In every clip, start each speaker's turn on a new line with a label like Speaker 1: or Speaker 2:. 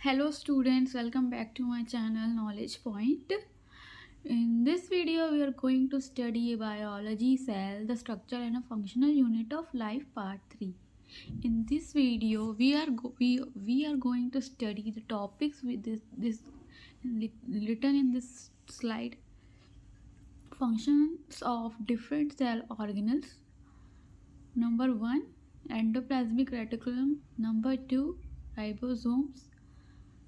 Speaker 1: Hello students, welcome back to my channel Knowledge Point. In this video we are going to study biology cell, the structure and a functional unit of life part 3. In this video we are going to study the topics with this written in this slide. Functions of different cell organelles. Number 1, endoplasmic reticulum. Number 2, ribosomes.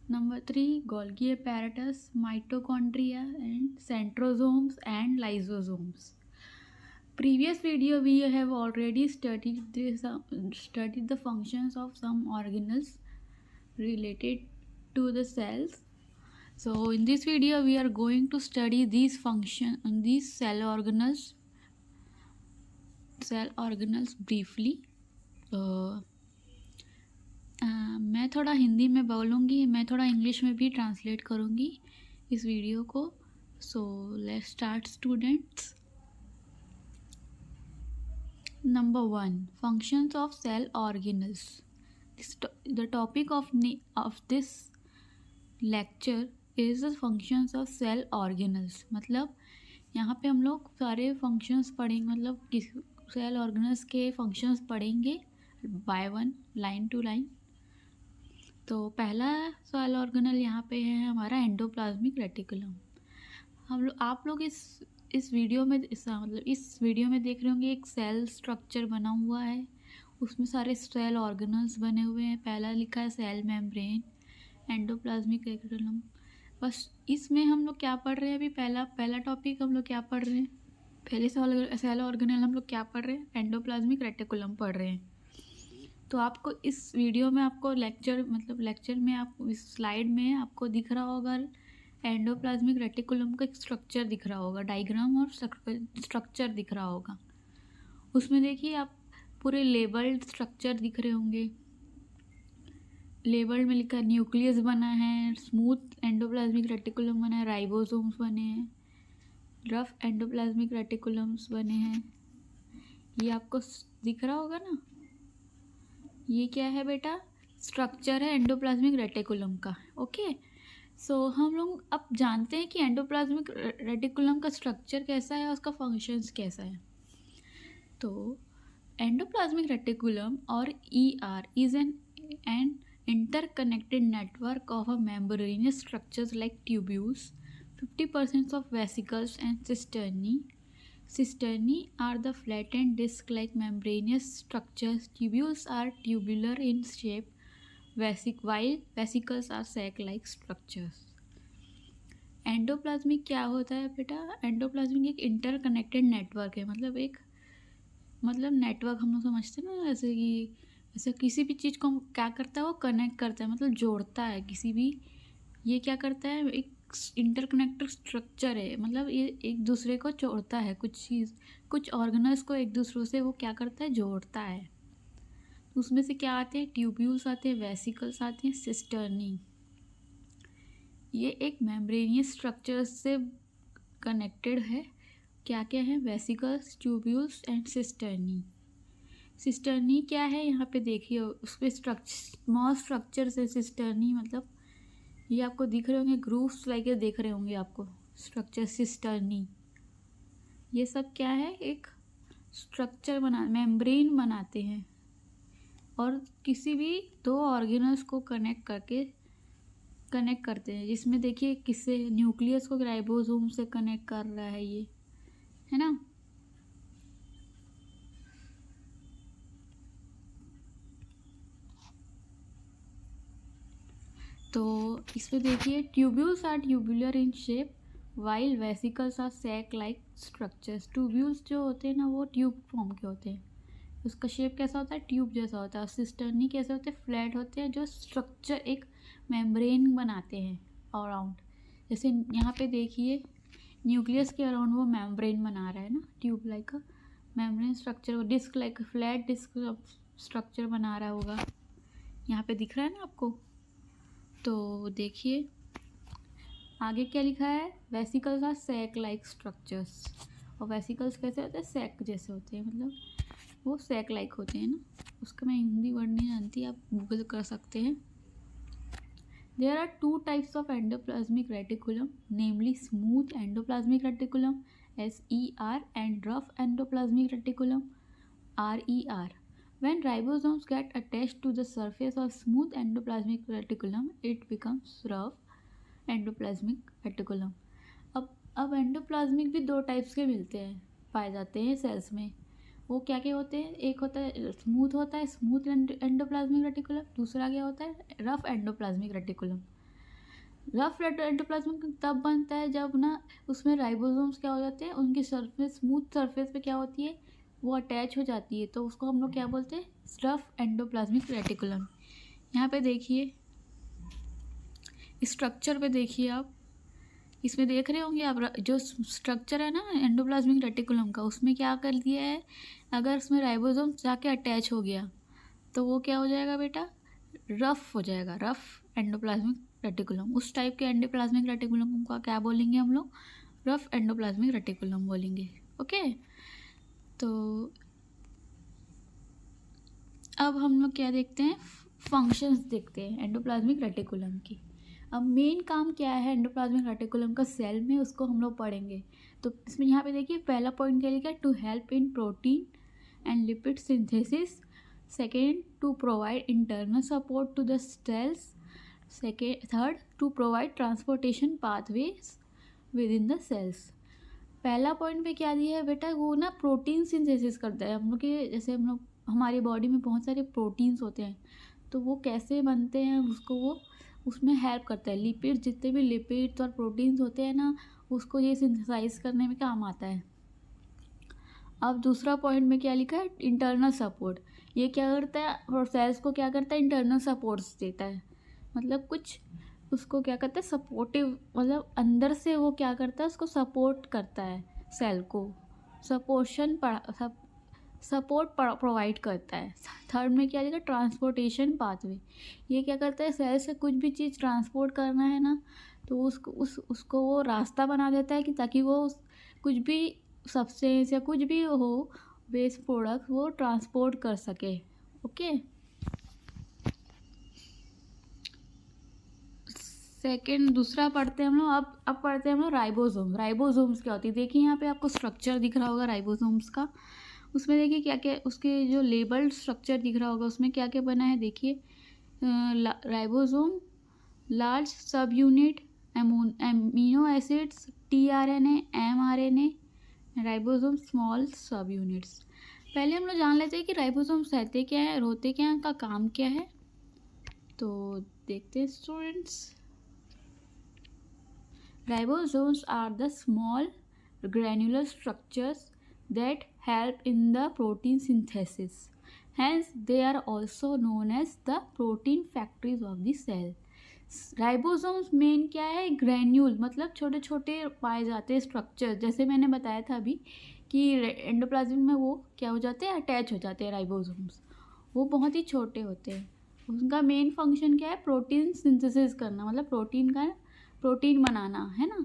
Speaker 1: Number 3, Golgi apparatus, mitochondria and centrosomes and lysosomes. Previous video we have already studied the functions of some organelles related to the cells. So in this video we are going to study these cell organelles briefly. मैं थोड़ा हिंदी में बोलूँगी, मैं थोड़ा English में भी translate करूँगी इस वीडियो को. So let's start students. Number 1, functions of cell organelles. The topic of this lecture is the functions of cell organelles. मतलब यहाँ पे हम लोग सारे फंक्शंस पढ़ेंगे, मतलब किस सेल ऑर्गेनल्स के फंक्शंस पढ़ेंगे by one, line to line. तो पहला सेल ऑर्गेनल यहाँ पे है हमारा एंडोप्लाज्मिक रेटिकुलम. आप लोग इस वीडियो में इस वीडियो में देख रहे होंगे एक सेल स्ट्रक्चर बना हुआ है, उसमें सारे सेल ऑर्गेनल्स बने हुए हैं. पहला लिखा है सेल मेम्ब्रेन, एंडोप्लाज्मिक रेटिकुलम. बस इसमें हम लोग क्या पढ़ रहे हैं अभी, पहला टॉपिक हम लोग क्या पढ़ रहे हैं, पहले सेल ऑर्गेनल हम लोग क्या पढ़ रहे हैं, एंडोप्लाज्मिक रेटिकुलम पढ़ रहे हैं. तो आपको इस वीडियो में आपको लेक्चर में आपको इस स्लाइड में आपको दिख रहा होगा एंडोप्लाज्मिक रेटिकुलम का एक स्ट्रक्चर दिख रहा होगा, डायग्राम और स्ट्रक्चर दिख रहा होगा. उसमें देखिए आप पूरे लेबल्ड स्ट्रक्चर दिख रहे होंगे. लेबल्ड में लिखा न्यूक्लियस बना है, स्मूथ एंडोप्लाज्मिक रेटिकुलम बना है, राइबोसोम्स बने हैं, रफ एंडोप्लाज्मिक रेटिकुलम्स बने हैं. ये आपको दिख रहा होगा ना. ये क्या है बेटा, स्ट्रक्चर है एंडोप्लाज्मिक रेटिकुलम का. ओके, सो हम लोग अब जानते हैं कि एंडोप्लाज्मिक रेटिकुलम का स्ट्रक्चर कैसा है और उसका फंक्शंस कैसा है. तो एंडोप्लाज्मिक रेटिकुलम और ER is an interconnected network of a membranous structures like tubules, 50% of vesicles and cisternae. Cisternae are the flattened disc-like membranous structures. Tubules are tubular in shape, while vesicles are sac-like structures. Endoplasmic क्या होता है बेटा, endoplasmic एक interconnected network है. मतलब network हम लोग समझते हैं ना, ऐसे किसी भी चीज़ को क्या करता है, वो कनेक्ट करता है, मतलब जोड़ता है किसी भी. ये क्या करता है, एक इंटरकनेक्टेड स्ट्रक्चर है, मतलब ये एक दूसरे को जोड़ता है. कुछ ऑर्गेनल्स को एक दूसरे से वो क्या करता है, जोड़ता है. उसमें से क्या आते हैं, ट्यूब्यूल्स आते हैं, वेसिकल्स आते हैं, सिस्टर्नी. ये एक मेम्ब्रेनियस स्ट्रक्चर से कनेक्टेड है. क्या क्या है, vesicles, tubules and cisternae. Cisternae क्या है, यहाँ पे देखिए उस पर स्मॉल स्ट्रक्चर से सिस्टर्नी, मतलब ये आपको दिख रहे होंगे, ग्रूव्स लाइक देख रहे होंगे आपको स्ट्रक्चर सिस्टर्नी. ये सब क्या है, एक स्ट्रक्चर मेम्ब्रेन बनाते हैं और किसी भी दो ऑर्गेनल्स को कनेक्ट करते हैं. जिसमें देखिए किससे, न्यूक्लियस को राइबोसोम से कनेक्ट कर रहा है, ये है ना. तो इसमें देखिए tubules are tubular in shape while vesicles are sac like structures. Tubules जो होते हैं ना वो ट्यूब फॉर्म के होते हैं, उसका शेप कैसा होता है, ट्यूब जैसा होता है. और सिस्टर्नी कैसे होते हैं, फ्लैट होते हैं, जो स्ट्रक्चर एक मेम्ब्रेन बनाते हैं अराउंड. जैसे यहाँ पे देखिए न्यूक्लियस के अराउंड वो मेम्ब्रेन बना रहा है ना, tube like membrane structure, disc like flat disc structure बना रहा होगा. यहाँ पे दिख रहा है ना आपको. तो देखिए आगे क्या लिखा है, vesicles are sac like structures. और वेसिकल्स कैसे होते हैं, सैक जैसे होते हैं, मतलब वो सैक लाइक होते हैं ना. उसका मैं हिंदी वर्ड नहीं जानती, आप गूगल कर सकते हैं. There are two types of endoplasmic reticulum, namely smooth endoplasmic reticulum SER and rough endoplasmic reticulum RER. When ribosomes get attached to the surface of smooth endoplasmic reticulum, it becomes rough endoplasmic reticulum. अब endoplasmic भी दो types के मिलते हैं, पाए जाते हैं sales में. वो क्या क्या होते हैं? एक होता है स्मूथ, होता है स्मूथ एंडोप्लाज्मिक रेटिकुलम. दूसरा क्या होता है? Rough endoplasmic reticulum. Rough endoplasmic तब बनता है जब ना उसमें राइबोसोम्स क्या हो जाते हैं, उनकी सरफेस स्मूथ सरफेस पे क्या होती है, वो अटैच हो जाती है, तो उसको हम लोग क्या बोलते हैं? Rough endoplasmic reticulum. यहाँ पे देखिए, स्ट्रक्चर पे देखिए आप, इसमें देख रहे होंगे आप जो स्ट्रक्चर है ना एंडोप्लाज्मिक रेटिकुलम का, उसमें क्या कर दिया है, अगर उसमें राइबोसोम जाके अटैच हो गया तो वो क्या हो जाएगा बेटा? रफ हो जाएगा, रफ एंडोप्लाज्मिक रेटिकुलम. उस टाइप के एंडोप्लाज्मिक रेटिकुलम का क्या बोलेंगे हम लोग? रफ एंडोप्लाज्मिक रेटिकुलम बोलेंगे. ओके, तो अब हम लोग क्या देखते हैं? फंक्शंस देखते हैं एंडोप्लाज्मिक रेटिकुलम की. अब मेन काम क्या है एंडोप्लाज्मिक रेटिकुलम का सेल में, उसको हम लोग पढ़ेंगे. तो इसमें यहाँ पे देखिए पहला पॉइंट क्या लिखा? To help in protein and lipid synthesis. Second, to provide internal support to the cells. Third, to provide transportation pathways within the cells. पहला पॉइंट पे क्या दिया है बेटा? वो ना प्रोटीन सिंथेसिस करता है. हम लोग के जैसे हम लोग हमारी बॉडी में बहुत सारे प्रोटीन्स होते हैं, तो वो कैसे बनते हैं उसको वो उसमें हेल्प करता है. लिपिड, जितने भी लिपिड्स और प्रोटीन्स होते हैं ना, उसको ये सिंथेसाइज करने में काम आता है. अब दूसरा पॉइंट में क्या लिखा है? Internal support. ये क्या करता है? और सेल्स को क्या करता है? इंटरनल सपोर्ट्स देता है. मतलब कुछ उसको क्या करता है? सपोर्टिव, मतलब अंदर से वो क्या करता है? उसको सपोर्ट करता है, सेल को सपोर्ट प्रोवाइड करता है. थर्ड में क्या लिखा? Transportation pathway. ये क्या करता है? सेल से कुछ भी चीज़ ट्रांसपोर्ट करना है ना, तो उसको वो रास्ता बना देता है कि ताकि वो कुछ भी सब्सटेंस या कुछ भी हो, वेस्ट प्रोडक्ट, वो ट्रांसपोर्ट कर सके. ओके, सेकेंड दूसरा पढ़ते हैं हम लोग. अब पढ़ते हैं हम लोग राइबोसोम. राइबोसोम्स क्या होती है? देखिए यहाँ पे आपको स्ट्रक्चर दिख रहा होगा राइबोसोम्स का. उसमें देखिए क्या क्या उसके जो लेबल्ड स्ट्रक्चर दिख रहा होगा, उसमें क्या क्या बना है देखिए. राइबोसोम लार्ज सब unit, amino acids, tRNA, mRNA. Ribosome small सब यूनिट्स. पहले हम लोग जान लेते हैं कि राइबोसोम्स रहते क्या है, होते क्या है, उनका काम क्या है. तो देखते हैं students. Ribosomes are the small granular structures that help in the protein synthesis. Hence, they are also known as the protein factories of the cell. Ribosomes main क्या है? ग्रैन्यूल, मतलब छोटे छोटे पाए जाते हैं स्ट्रक्चर. जैसे मैंने बताया था अभी कि एंडोप्लाज्म में वो क्या हो जाते हैं? अटैच हो जाते हैं राइबोसोम्स. वो बहुत ही छोटे होते हैं. उनका मेन फंक्शन क्या है? प्रोटीन सिंथेसिस करना, मतलब प्रोटीन बनाना है ना,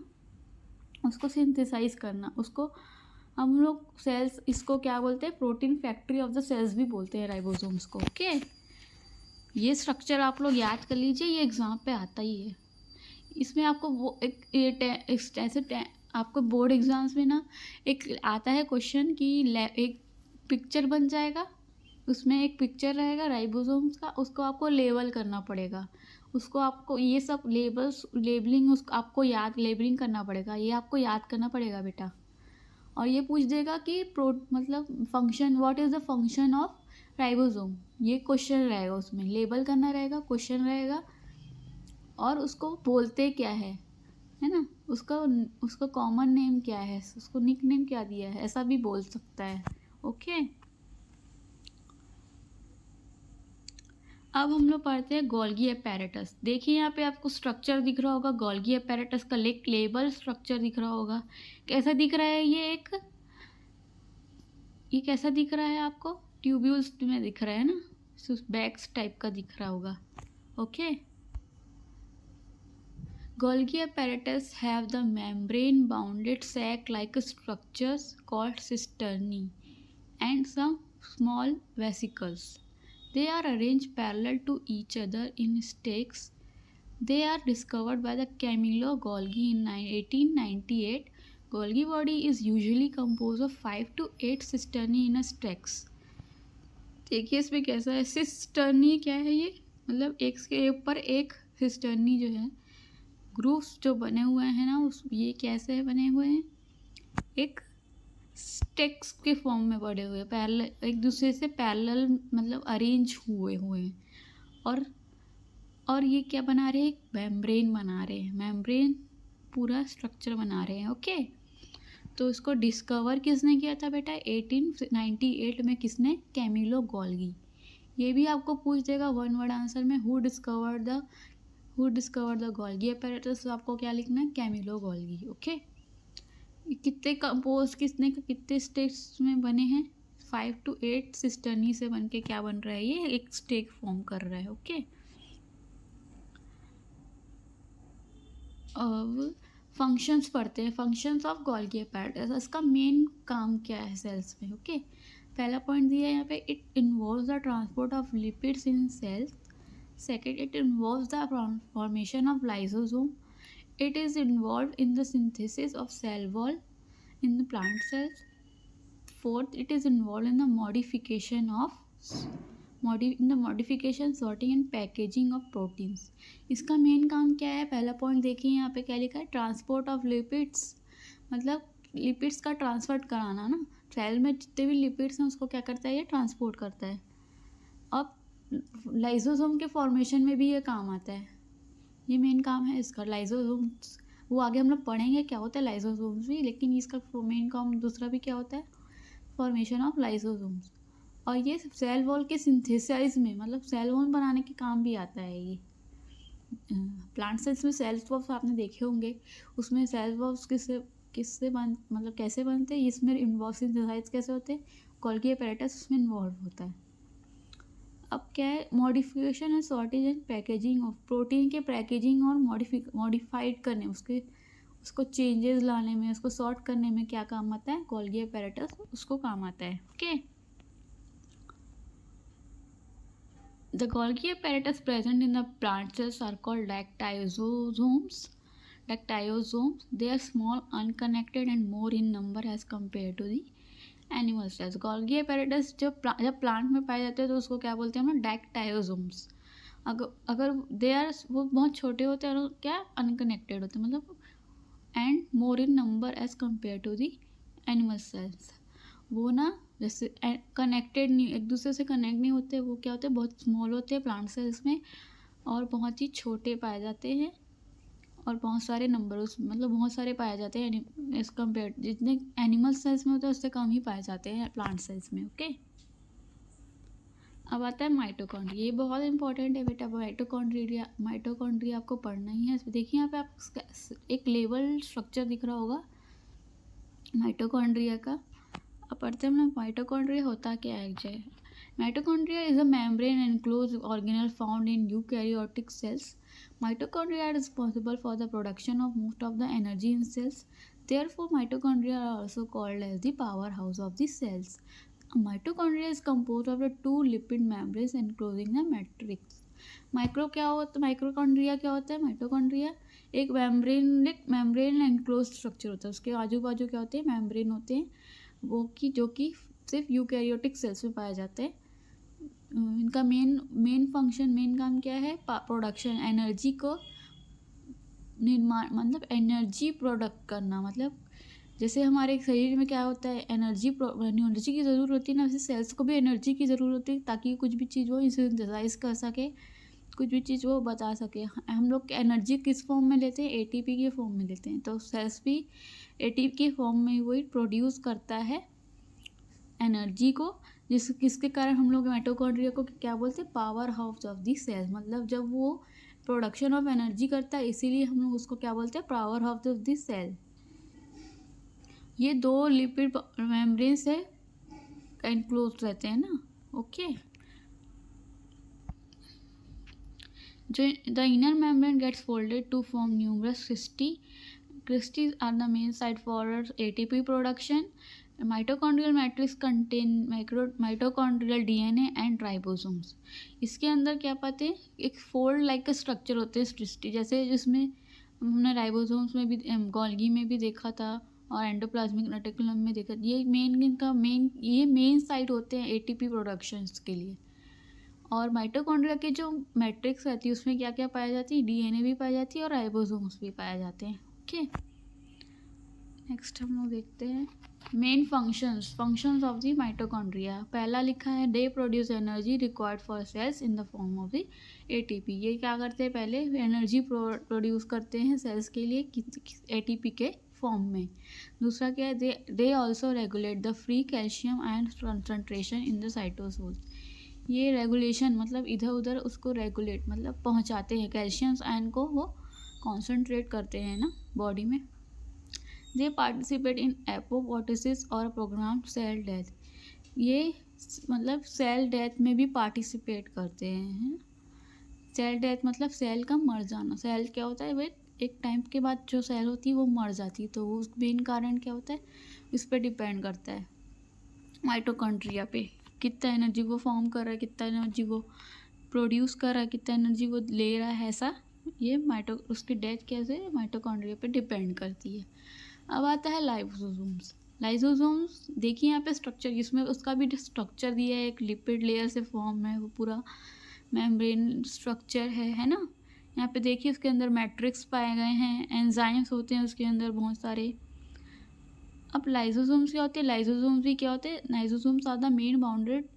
Speaker 1: उसको सिंथेसाइज करना. उसको हम लोग सेल्स, इसको क्या बोलते हैं? Protein factory of the cells भी बोलते हैं राइबोसोम्स को. ओके, ये स्ट्रक्चर आप लोग याद कर लीजिए, ये एग्ज़ाम पे आता ही है. इसमें आपको वो ऐसे आपको बोर्ड एग्ज़ाम्स में ना एक आता है क्वेश्चन कि एक पिक्चर बन जाएगा, उसमें एक पिक्चर रहेगा राइबोसोम्स का, उसको आपको लेबल करना पड़ेगा. उसको आपको ये सब लेबलिंग उसको आपको लेबलिंग करना पड़ेगा. ये आपको याद करना पड़ेगा बेटा. और ये पूछ देगा कि मतलब function, what is the function of ribosome. ये क्वेश्चन रहेगा, उसमें लेबल करना रहेगा, क्वेश्चन रहेगा, और उसको बोलते क्या है ना, उसका कॉमन नेम क्या है, उसको निक नेम क्या दिया है, ऐसा भी बोल सकता है. ओके, अब हम लोग पढ़ते हैं गोल्गी अपैरेटस. देखिए यहाँ पे आपको स्ट्रक्चर दिख रहा होगा, गोल्गी अपैरेटस का लेबल स्ट्रक्चर दिख रहा होगा. कैसा दिख रहा है? ये कैसा दिख रहा है आपको? ट्यूब्यूल्स में दिख रहा है ना, बैग्स टाइप का दिख रहा होगा. Okay, Golgi apparatus have the membrane-bounded sac-like structures called cisternae and some small vesicles. They are arranged parallel to each other in stacks They are discovered by the Camillo Golgi in 1898. Golgi body is usually composed of 5 to 8 cisternae in a stacks. देखिए इसमें कैसा है, cisternae क्या है ये, मतलब एक के ऊपर एक सिस्टर्नी जो है, ग्रूव्स जो बने हुए हैं ना उस ये कैसे बने हुए हैं, एक स्टेक्स के फॉर्म में पड़े हुए, पैरेलल, एक दूसरे से पैरेलल, मतलब अरेंज हुए हैं। और ये क्या बना रहे हैं, एक मेम्ब्रेन बना रहे हैं, मेम्ब्रेन पूरा स्ट्रक्चर बना रहे हैं। ओके, तो इसको डिस्कवर किसने किया था बेटा, 1898 में, किसने, कैमिलो गोल्गी। ये भी आपको पूछ देगा वन वर्ड आंसर में, who discover the Golgi apparatus, तो आपको क्या लिखना है, कैमिलो गोल्गी। ओके, कितने कंपोज कितने स्टेट्स में बने हैं, 5 to 8 सिस्टर्नी से बन के क्या बन रहा है, ये एक स्टेक फॉर्म कर रहा है। ओके, अब फंक्शंस पढ़ते हैं, फंक्शंस ऑफ गोल्गी apparatus, इसका मेन काम क्या है सेल्स में। ओके, पहला पॉइंट दिया है यहाँ पे, it involves the transport of lipids in cells. Second, it involves the formation of lysosome. It is involve in the synthesis of cell wall in the plant cells. Fourth, it is involve in the modification, sorting and packaging of proteins. इसका main काम क्या है, पहला point देखिए यहाँ पे क्या लिखा है, ट्रांसपोर्ट ऑफ लिपिड्स, मतलब लिपिड्स का ट्रांसफर कराना ना, सेल में जितने भी लिपिड्स हैं उसको क्या करता है, ये ट्रांसपोर्ट करता है। अब लाइसोसोम के फॉर्मेशन में भी ये काम आता है, ये मेन काम है इसका, लाइसोसोम्स, वो आगे हम लोग पढ़ेंगे क्या होता है लाइसोसोम्स भी, लेकिन इसका मेन काम दूसरा भी क्या होता है, फॉर्मेशन ऑफ लाइसोसोम्स। और ये सेल वॉल के सिंथेसाइज में, मतलब सेल वॉल बनाने के काम भी आता है ये। प्लांट सेल्स में सेल वॉल्स आपने देखे होंगे, उसमें सेल वॉल्स किससे मतलब कैसे बनते हैं, इसमें इन्वॉल्व सिंथेसाइज कैसे होते हैं, गोल्गी apparatus उसमें इन्वॉल्व होता है। अब क्या है, modification and sorting and packaging of protein के पैकेजिंग और मॉडिफाइड करने, उसको चेंजेस लाने में, उसको सॉर्ट करने में क्या काम आता है, गोल्गी apparatus उसको काम आता है। Okay, the Golgi apparatus present in the plant cells are called dactyosomes. They are small, unconnected and more in number as compared to the animal cells. Golgi apparatus जब प्लांट में पाए जाते हैं तो उसको क्या बोलते हैं हम लोग, डैक्टायोसोम्स। अगर दे आर, वो बहुत छोटे होते हैं और क्या, अनकनेक्टेड होते हैं, मतलब and more in number as compare to the animal cells. वो ना जैसे कनेक्टेड नहीं, एक दूसरे से कनेक्ट नहीं होते, वो क्या होते हैं, बहुत स्मॉल होते हैं प्लांट सेल्स में, और बहुत ही छोटे पाए जाते हैं, और बहुत सारे नंबर मतलब बहुत सारे पाए जाते हैं एज कम्पेयर, जितने एनिमल सेल्स में होते हैं उससे कम ही पाए जाते हैं प्लांट सेल्स में। ओके, अब आता है माइटोकॉन्ड्रिया, ये बहुत इंपॉर्टेंट है बेटा, माइटोकॉन्ड्रिया आपको पढ़ना ही है। देखिए यहाँ पे आप एक लेवल स्ट्रक्चर दिख रहा होगा माइटोकॉन्ड्रिया का। अब पढ़ते हैं हम, माइटोकॉन्ड्रिया होता क्या है। जय, mitochondria is a membrane enclose organelle found in eukaryotic cells. Mitochondria are responsible for the production of most of the energy in cells. Therefore, mitochondria are also called as the powerhouse of the cells. A mitochondria is composed of the two lipid membranes enclosing the matrix. माइक्रोकॉन्ड्रिया क्या होता है, mitochondria एक membrane enclose structure होता है, उसके आजू बाजू क्या होते हैं, मेम्ब्रेन होते हैं, जो कि सिर्फ यूकैरियोटिक सेल्स में पाए जाते हैं। इनका मेन फंक्शन, मेन काम क्या है, प्रोडक्शन, एनर्जी को निर्माण, मतलब एनर्जी प्रोडक्ट करना, मतलब जैसे हमारे शरीर में क्या होता है, एनर्जी की ज़रूरत होती है ना, वैसे सेल्स को भी एनर्जी की ज़रूरत होती है ताकि कुछ भी चीज़ वो सिंथेसाइज कर सके, कुछ भी चीज़ वो बता सके। हम लोग एनर्जी किस फॉर्म में लेते हैं, एटीपी के फॉर्म में लेते हैं, तो सेल्स भी एटीपी के फॉर्म में वही प्रोड्यूस करता है एनर्जी को, किसके कारण हम लोग माइटोकॉन्ड्रिया को क्या बोलते हैं, power house of the cell, मतलब जब वो प्रोडक्शन ऑफ एनर्जी करता है इसीलिए हम लोग उसको क्या बोलते हैं, power house of the cell. ये दो लिपिड मेम्ब्रेन से एनक्लोज रहते हैं ना। Okay, the inner membrane gets folded to form numerous cristae. Cristae are the main site for ATP production. Mitochondrial matrix contain mitochondrial DNA and ribosomes. इसके अंदर क्या पाते हैं, एक फोल्ड लाइक का स्ट्रक्चर होते हैं सृष्टि जैसे, जिसमें हमने राइबोसोम्स में भी, गोल्गी में भी देखा था और एंडोप्लाज्मिक रेटिकुलम में देखा। ये मेन साइट होते हैं एटीपी प्रोडक्शंस के लिए। और माइटोकॉन्ड्रिया के जो मैट्रिक्स रहती है उसमें क्या क्या पाया जाती है, डीएनए भी पाई जाती है और राइबोसोम्स भी पाए जाते हैं। ओके, नेक्स्ट हम लोग देखते हैं main functions of the mitochondria. पहला लिखा है they produce energy required for cells in the form of the ATP. ये क्या करते हैं, पहले एनर्जी प्रोड्यूस करते हैं सेल्स के लिए एटीपी के फॉर्म में। दूसरा क्या है, they also regulate the free calcium ion concentration in the cytosol. ये रेगुलेशन मतलब इधर उधर उसको रेगुलेट मतलब पहुंचाते हैं, कैल्शियम आयन को वो कॉन्सेंट्रेट करते हैं ना बॉडी में। दे पार्टिसिपेट इन एपोप्टोसिस और प्रोग्राम सेल डेथ। ये मतलब सेल डेथ में भी पार्टिसिपेट करते हैं। सेल डेथ मतलब सेल का मर जाना। सेल क्या होता है, वे एक टाइम के बाद जो सेल होती है वो मर जाती है, तो उस मेन कारण क्या होता है, इस पर डिपेंड करता है माइटोकॉन्ड्रिया पे, कितना एनर्जी वो फॉर्म कर रहा है, कितना एनर्जी वो प्रोड्यूस कर रहा है, कितना एनर्जी वो ले रहा है। ऐसा ये उसकी डेथ कैसे माइटोकॉन्ड्रिया पे डिपेंड करती है। अब आता है लाइसोसोम्स। लाइसोसोम्स देखिए यहाँ पे स्ट्रक्चर, इसमें उसका भी स्ट्रक्चर दिया है, एक लिपिड लेयर से फॉर्म है, वो पूरा मेम्ब्रेन स्ट्रक्चर है ना। यहाँ पे देखिए उसके अंदर मैट्रिक्स पाए गए हैं, एंजाइम्स होते हैं उसके अंदर बहुत सारे। अब लाइसोसोम्स क्या होते हैं, लाइसोसोम्स भी क्या होते हैं, लाइसोसोम्स आर द मेन bounded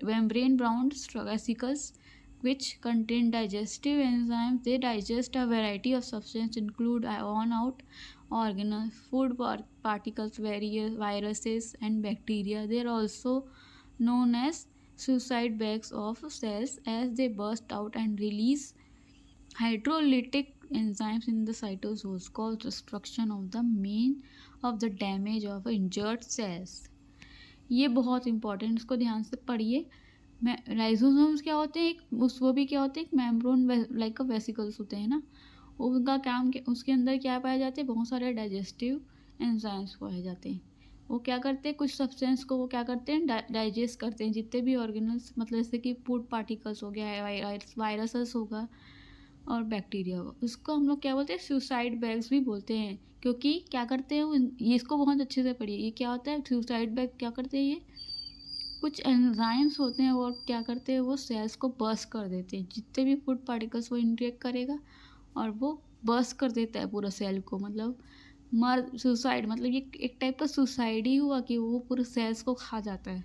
Speaker 1: membrane bound vesicles which contain digestive enzymes. They digest a variety of substances include worn out organelles, food particles, various viruses and bacteria. They are also known as suicide bags of cells as they burst out and release hydrolytic enzymes in the cytosol cause destruction of the damage of injured cells. ये बहुत important, इसको ध्यान से पढ़िए। Lysosomes क्या होते हैं, वो भी क्या होते हैं, एक मेम्ब्रेन लाइक का वेसिकल्स होते हैं ना। उनका काम उसके अंदर क्या पाए जाते हैं, बहुत सारे डाइजेस्टिव एंजाइम्स पाए जाते हैं। वो क्या करते हैं, कुछ सब्सटेंस को वो क्या करते हैं, डाइजेस्ट करते हैं, जितने भी ऑर्गेनल्स मतलब जैसे कि फूड पार्टिकल्स हो गया, वायरसेस होगा और बैक्टीरिया होगा, उसको हम लोग क्या बोलते हैं, सुसाइड बैग्स भी बोलते हैं। क्योंकि क्या करते हैं ये, इसको बहुत अच्छे से पढ़िए। ये क्या होता है, सुसाइड बैग क्या करते हैं, ये कुछ एंजाइम्स होते हैं और क्या करते हैं, वो सेल्स को बर्स्ट कर देते हैं, जितने भी फूड पार्टिकल्स वो इंटेक करेगा और वो बर्स्ट कर देता है पूरा सेल को। मतलब सुसाइड मतलब ये एक टाइप का सुसाइड ही हुआ कि वो पूरे सेल्स को खा जाता है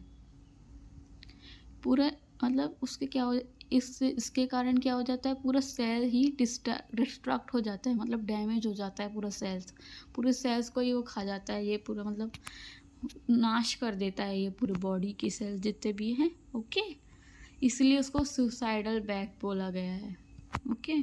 Speaker 1: पूरा। मतलब उसके क्या हो, इसके कारण क्या हो जाता है, पूरा सेल ही डिस्ट्रक्ट हो जाता है, मतलब डैमेज हो जाता है पूरे सेल्स को ही वो खा जाता है। ये पूरा मतलब नाश कर देता है ये पूरे बॉडी के सेल्स जितने भी हैं। ओके, इसलिए उसको सुसाइडल बैग बोला गया है। ओके,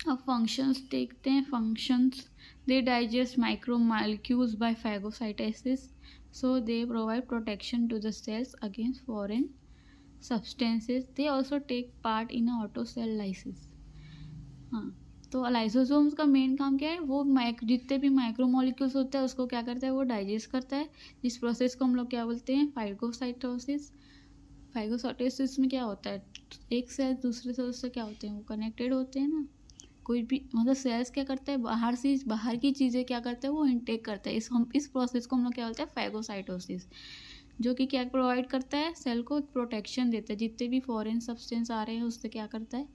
Speaker 1: अब फंक्शंस देखते हैं। Functions, they digest micromolecules by phagocytosis, so they provide protection to the cells against foreign substances. They also take part in auto cell lysis. हाँ, तो लाइसोसोम्स का मेन काम क्या है, वो जितने भी माइक्रोमोलिक्यूल्स होते हैं उसको क्या करता है, वो डाइजेस्ट करता है। जिस प्रोसेस को हम लोग क्या बोलते हैं, फाइगोसाइटोसिस। फाइगोसाइटोसिस में क्या होता है, एक सेल दूसरे सेल से क्या होते हैं, वो कनेक्टेड होते हैं ना। कोई भी मतलब सेल्स क्या करता है, बाहर की चीज़ें क्या करता है, वो इनटेक करता है। इस प्रोसेस को हम लोग क्या बोलते हैं, फैगोसाइटोसिस, जो कि क्या प्रोवाइड करता है, सेल को प्रोटेक्शन देता है। जितने भी फॉरेन सब्सटेंस आ रहे हैं उससे क्या करता है,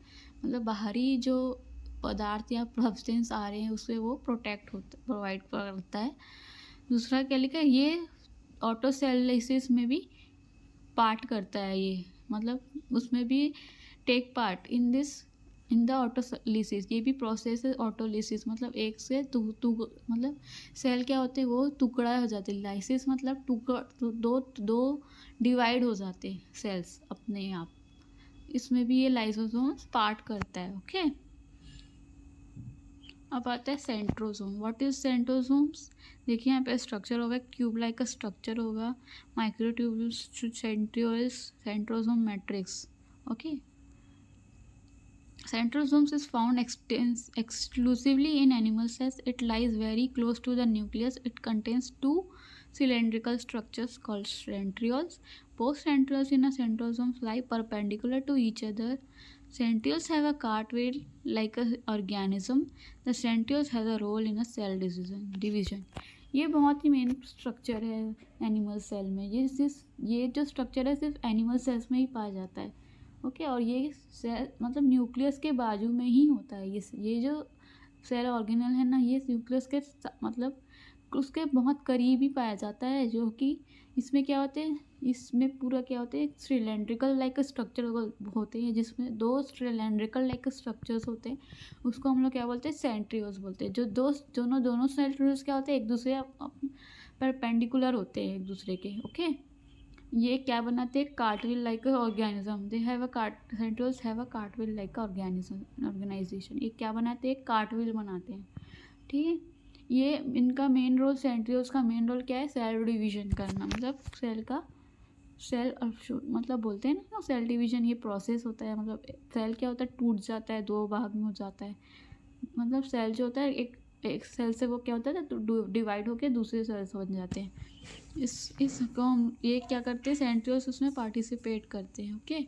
Speaker 1: मतलब बाहरी जो पदार्थ या सब्सटेंस आ रहे हैं उससे वो प्रोवाइड करता है। दूसरा क्या लिखा है, ये ऑटोसेलिसिस में भी पार्ट करता है ये, मतलब उसमें भी take part in the autolysis. ये भी प्रोसेस है ऑटोलिसिस, मतलब एक से मतलब सेल क्या होते हैं, वो टुकड़ा हो जाते हैं। लाइसिस मतलब दो डिवाइड हो जाते हैं सेल्स अपने आप। इसमें भी ये लाइसोसोम्स पार्ट करता है। ओके, अब आता है सेंट्रोसोम। व्हाट इज सेंट्रोसोम्स, देखिए यहाँ पे स्ट्रक्चर होगा, क्यूब लाइक का स्ट्रक्चर होगा, microtubules, centrioles, centrosome matrix. Okay, Centrosomes is found exclusively in animal cells. It lies very close to the nucleus. It contains two cylindrical structures called centrioles. Both centrioles in a centrosome lie perpendicular to each other. Centrioles have a cartwheel like a organism. The centrioles has a role in a cell division. ये बहुत ही main structure है animal cell में. ये जो structure है सिर्फ animal cells में ही पाया जाता है. ओके और ये सेल मतलब न्यूक्लियस के बाजू में ही होता है. ये जो सेल ऑर्गेनल है ना, ये न्यूक्लियस के मतलब उसके बहुत करीब ही पाया जाता है. जो कि इसमें क्या होते हैं, इसमें पूरा क्या होते हैं, सिलेंड्रिकल लाइक स्ट्रक्चर होते हैं, जिसमें दो सिलेंड्रिकल लाइक स्ट्रक्चर्स होते हैं. उसको हम लोग क्या बोलते हैं, सेंट्रियोल्स बोलते हैं. जो दोनों सेंट्रियोल्स क्या होते हैं, एक दूसरे परपेंडिकुलर होते हैं एक दूसरे के. ओके ये क्या बनाते हैं, cartwheel like organism. They have a centrioles have a cartwheel like organisation. ये क्या बनाते हैं, कार्टविल बनाते हैं. ठीक है, ये इनका मेन रोल, सेंट्रियोल्स का मेन रोल क्या है, सेल डिवीजन करना. मतलब सेल मतलब बोलते हैं ना सेल डिवीजन, ये प्रोसेस होता है. मतलब सेल क्या होता है, टूट जाता है, दो भाग में हो जाता है. मतलब सेल जो होता है एक सेल से वो क्या होता है तो डिवाइड होकर दूसरे सेल्स बन जाते हैं. इसको हम ये क्या करते हैं, सेंट्रियोल्स उसमें पार्टिसिपेट करते हैं. ओके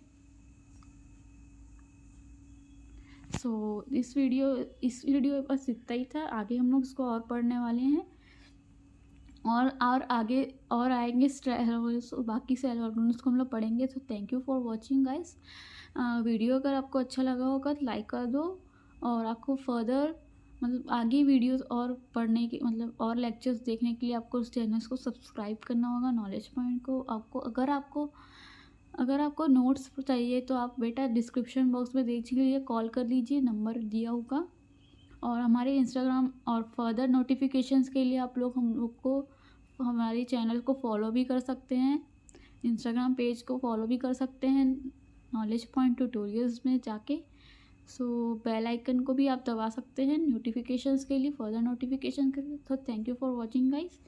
Speaker 1: सो इस वीडियो बस इतना ही था. आगे हम लोग इसको और पढ़ने वाले हैं और आगे और आएंगे बाकी सेल ऑर्गेनल्स को हम लोग पढ़ेंगे. तो thank you for watching guys. Video अगर आपको अच्छा लगा होगा तो लाइक कर दो. और आपको फर्दर मतलब आगे वीडियोस और पढ़ने के मतलब और लेक्चर्स देखने के लिए आपको उस चैनल को सब्सक्राइब करना होगा, नॉलेज पॉइंट को. अगर आपको नोट्स चाहिए तो आप बेटा डिस्क्रिप्शन बॉक्स में देख लीजिए, कॉल कर लीजिए, नंबर दिया होगा. और हमारे इंस्टाग्राम और फर्दर नोटिफिकेशंस के लिए आप लोग हम लोग को हमारे चैनल को फॉलो भी कर सकते हैं, इंस्टाग्राम पेज को फॉलो भी कर सकते हैं नॉलेज पॉइंट ट्यूटोरियल्स में जाके. सो बेल आइकन को भी आप दबा सकते हैं नोटिफिकेशंस के लिए, फर्दर नोटिफिकेशन के लिए. तो thank you for watching guys.